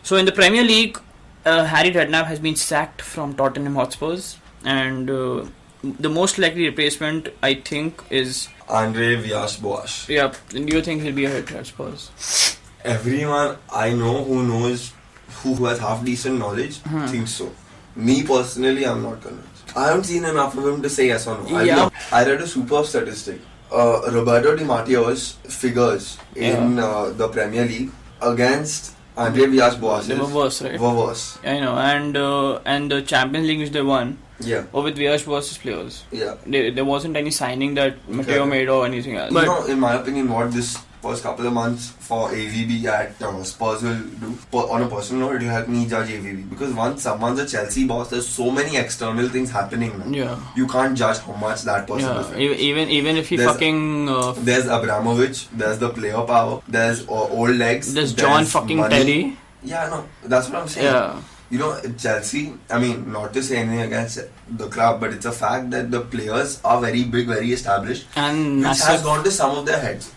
So in the Premier League, Harry Redknapp has been sacked from Tottenham Hotspurs, and the most likely replacement, I think, is Andre Villas-Boas. Yeah, do you think he'll be a hit at Spurs? Everyone I know who has half decent knowledge thinks so. Me personally, I'm not convinced. I haven't seen enough of him to say yes or no. Yeah. I read a superb statistic. Roberto Di Matteo's figures in the Premier League against Andre Villas-Boas They were worse, right? were worse. I know, and the Champions League which they won, Yeah. or with Villas-Boas' players, Yeah. there wasn't any signing that Matteo made or anything else. You know, in my opinion, what this first couple of months for AVB at Spurs will do, on a personal note, it will help me judge AVB. Because once someone's a Chelsea boss, there's so many external things happening now. Yeah. You can't judge how much that person is. Even if he There's- fucking... There's Abramovich, there's the player power, there's old legs, there's John fucking money. Terry. Yeah, no, that's what I'm saying. Yeah. You know, Chelsea, I mean, not to say anything against the club, but it's a fact that the players are very big, very established, And which massive has gone to some of their heads.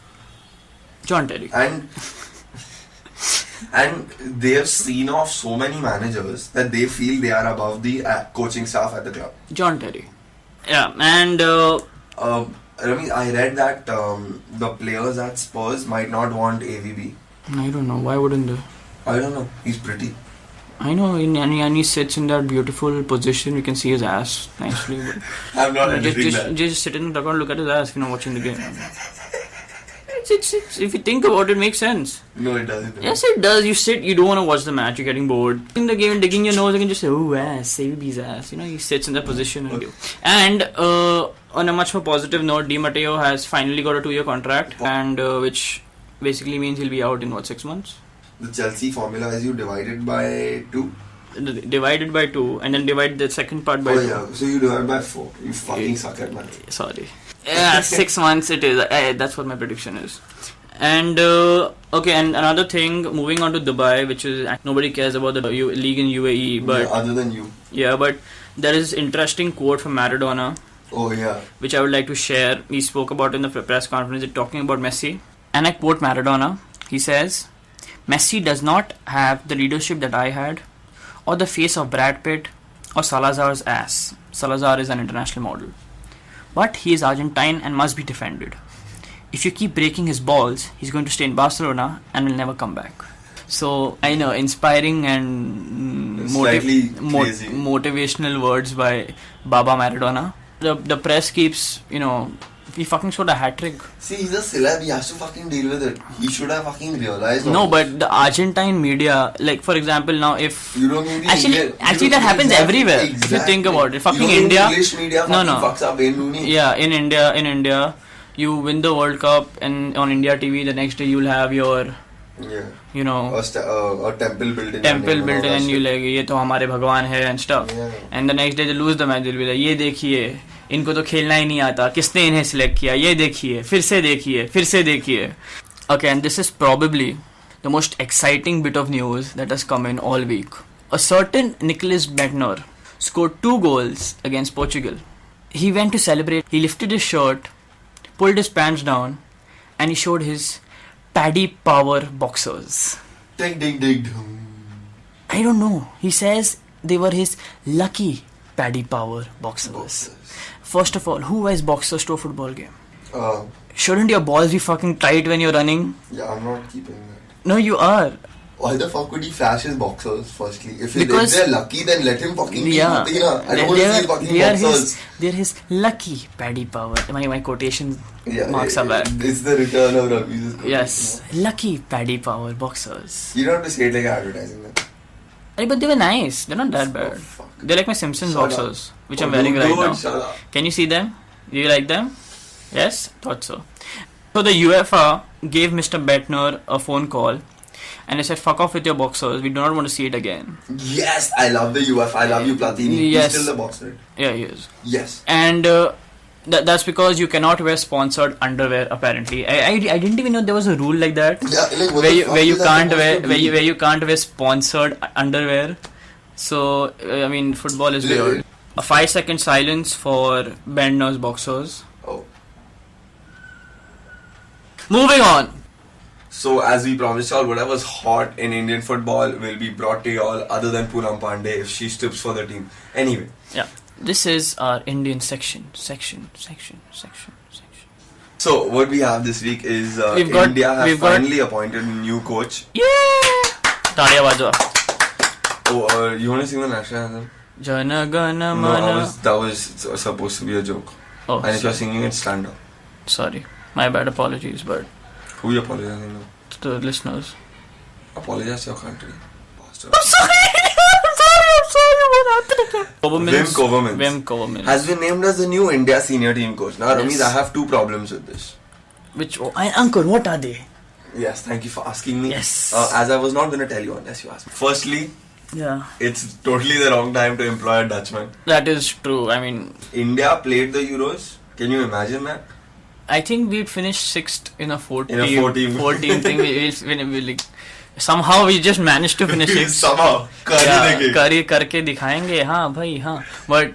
John Terry. And they have seen off so many managers that they feel they are above the coaching staff at the club. John Terry. Yeah, and... Rami, I read that the players at Spurs might not want AVB. I don't know, why wouldn't they? I don't know, he's pretty. I know, and he sits in that beautiful position. We can see his ass nicely. I'm not editing that. Just sit in the dugout and look at his ass if you're not watching the game. It's, if you think about it, it makes sense. No, it doesn't. Yes, it does. You sit, you don't want to watch the match, you're getting bored. In the game, digging your nose, you can just say, oh, ass, AVB's ass. You know, he sits in that position. And on a much more positive note, Di Matteo has finally got a 2-year contract, and which basically means he'll be out in 6 months? The Chelsea formula is you divide it by 2. Divided by 2, and then divide the second part by 2. Yeah, so you divide by 4. You fucking suck at math. Sorry. Yeah, 6 months it is. That's what my prediction is. And okay, and another thing, moving on to Dubai, which is nobody cares about the league in UAE, but other than you. Yeah, but there is this interesting quote from Maradona. Oh yeah. Which I would like to share. He spoke about in the press conference, talking about Messi. And I quote Maradona. He says, "Messi does not have the leadership that I had, or the face of Brad Pitt, or Salazar's ass. Salazar is an international model. But he is Argentine and must be defended. If you keep breaking his balls, he's going to stay in Barcelona and will never come back." So, I know, inspiring and motivational words by Baba Maradona. The press keeps, he fucking scored a hat-trick. See, he's a celeb, he has to fucking deal with it. He should have fucking realized. No, but the Argentine media, like for example now if... You don't need Actually that happens everywhere, if you think about it. Fucking India... English media fucks up Wayne Rooney. Yeah, in India, you win the World Cup and on India TV, the next day you'll have your... Yeah. A temple built in. And you like, ये तो हमारे भगवान है and stuff. Yeah. And the next day they lose the match, they'll be like, ये देखिए, इनको तो खेलना ही नहीं आता, किसने इन्हें select किया, ये देखिए, फिर से देखिए. Okay, and this is probably the most exciting bit of news that has come in all week. A certain Nicholas Bendtner scored 2 goals against Portugal. He went to celebrate, he lifted his shirt, pulled his pants down, and he showed his Paddy Power boxers. Ding ding ding. I don't know. He says they were his lucky Paddy Power boxers. First of all, who wears boxers to a football game? Shouldn't your balls be fucking tight when you're running? Yeah, I'm not keeping that. No, you are. Why the fuck would he flash his boxers firstly? If they're lucky, then let him fucking be. I don't want to see fucking boxers. They're his lucky Paddy Power. My quotation marks are bad. It's the return of rugby. Yes, lucky Paddy Power boxers. You don't have to say it like advertising them. But they were nice. They're not that bad. They're like my Simpsons boxers, which I'm wearing right now. Can you see them? Do you like them? Yes? Thought so. So the UEFA gave Mr. Bendtner a phone call and they said, fuck off with your boxers. We do not want to see it again. Yes, I love the UEFA. I love you, Platini. Yes. He's still the boxer. Yeah, he is. Yes. And that's because you cannot wear sponsored underwear. Apparently, I didn't even know there was a rule like that. Yeah, like where you can't wear sponsored underwear. So I mean, football is weird. A 5-second silence for Bendtner's boxers. Oh. Moving on. So as we promised y'all, whatever's hot in Indian football will be brought to y'all other than Poonam Pandey if she strips for the team. Anyway. Yeah. This is our Indian section. So what we have this week is India have finally appointed a new coach. Yeah! Talia Bajwa. Oh, you want to sing the national anthem? Jana Gana No, Mana. that was supposed to be a joke. Oh, And if you're singing it, stand up. sorry. My bad, apologies, but Who are you apologizing to? to the listeners. Apologize to your country. Bastard. I'm sorry, what happened? Wim Covermans. has been named as the new India senior team coach. Now, Yes. Ramit, I have two problems with this. Uncle, what are they? Yes, thank you for asking me. Yes. As I was not going to tell you unless you asked me. Firstly, Yeah. it's totally the wrong time to employ a Dutchman. That is true. I mean, India played the Euros. Can you imagine that? I think we finished 6th in a 4-team In a four-team. thing. We like, somehow we just managed to finish 6th. Somehow. करके दिखाएंगे हाँ भाई हाँ but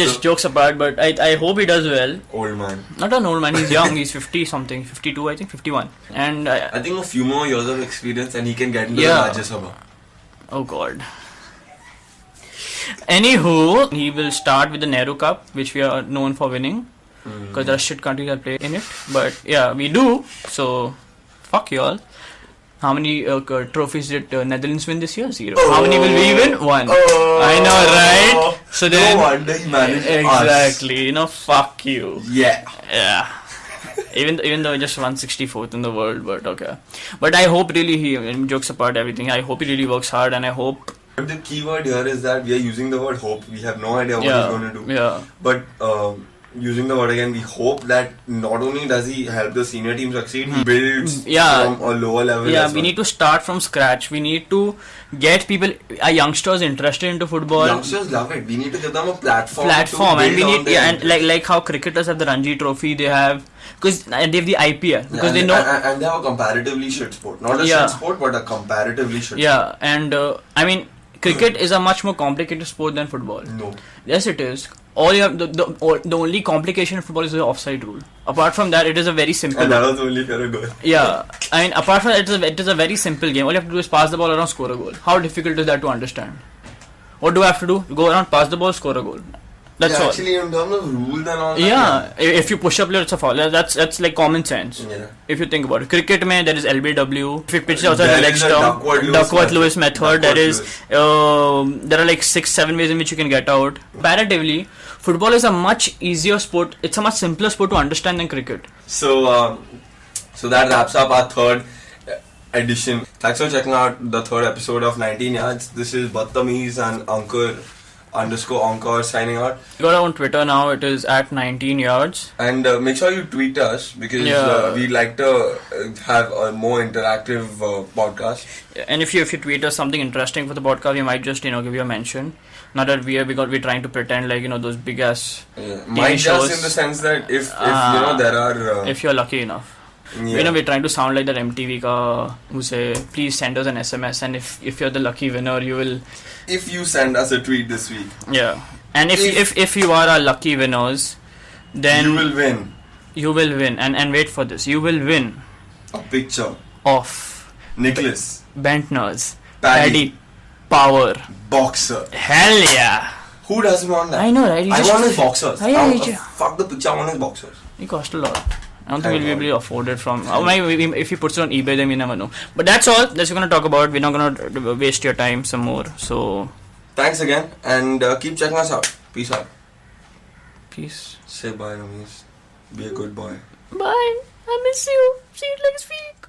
just jokes apart, but I hope he does well. Old man. Not an old man, he's young, he's 50 something, 52 I think, 51, and I think a few more years of experience and he can get into Yeah. the Rajya Sabha. oh god. Anywho, he will start with the Nehru Cup, which we are known for winning because there are shit countries that play in it, but yeah, we do, so fuck y'all. How many trophies did Netherlands win this year? 0. How many will we win? 1. I know, right? So then, no wonder he managed exactly. You know, fuck you. us. Yeah. Yeah. even though just 164th in the world, but okay. But I hope really jokes apart everything. I hope he really works hard, and I hope. But the key word here is that we are using the word hope. We have no idea what he's going to do. Yeah. But using the word again, we hope that not only does he help the senior team succeed, he builds from a lower level. Yeah, we need to start from scratch. We need to get people, our youngsters interested into football. Youngsters love it. We need to give them a platform. And we need and like how cricketers have the Ranji Trophy, they have because they have the IPL because they know and they have a comparatively shit sport, not a shit sport, but a comparatively shit. Yeah, and I mean, cricket is a much more complicated sport than football. No. Yes, it is. All you have the only complication in football is the offside rule. Apart from that, it is a very simple. And that was only if you're a girl. Yeah, I mean, apart from that, it is a very simple game. All you have to do is pass the ball around, score a goal. How difficult is that to understand? What do I have to do? Go around, pass the ball, score a goal. That's all. Actually, in terms of rules and all that. Yeah, if you push up player, it's a foul. That's like common sense. Yeah. If you think about it, cricket, there is LBW. If you pitch outside the leg is a stump, Duckworth-Lewis method. There are like 6-7 ways in which you can get out. Comparatively, football is a much easier sport. It's a much simpler sport to understand than cricket. So that wraps up our third edition. Thanks for checking out the third episode of 19 Yards. This is Battamiz and Ankur_Onkar signing out. We got on Twitter now. It is at 19 yards. And make sure you tweet us because we like to have a more interactive podcast. And if you tweet us something interesting for the podcast, we might just give you a mention. Not that we're trying to pretend like those big ass Might shows. just in the sense that if there are if you're lucky enough. We're trying to sound like that MTV ka who say please send us an SMS, and if you're the lucky winner, you will. If you send us a tweet this week. Yeah, and if you are our lucky winners, then you will win. You will win, and wait for this. You will win a picture of Nicholas Bendtner's Paddy Power boxer. Hell yeah! Who doesn't want that? I know, right? I want his boxers. Yeah. Fuck the picture. I want his boxers. It cost a lot. I don't think we'll be able to afford it from. If he puts it on eBay, then we never know. But that's all. That's what we're going to talk about. We're not going to waste your time some more. So, thanks again, and keep checking us out. Peace out. Peace. Say bye, Ramesh. Be a good boy. Bye. I miss you. See you next week.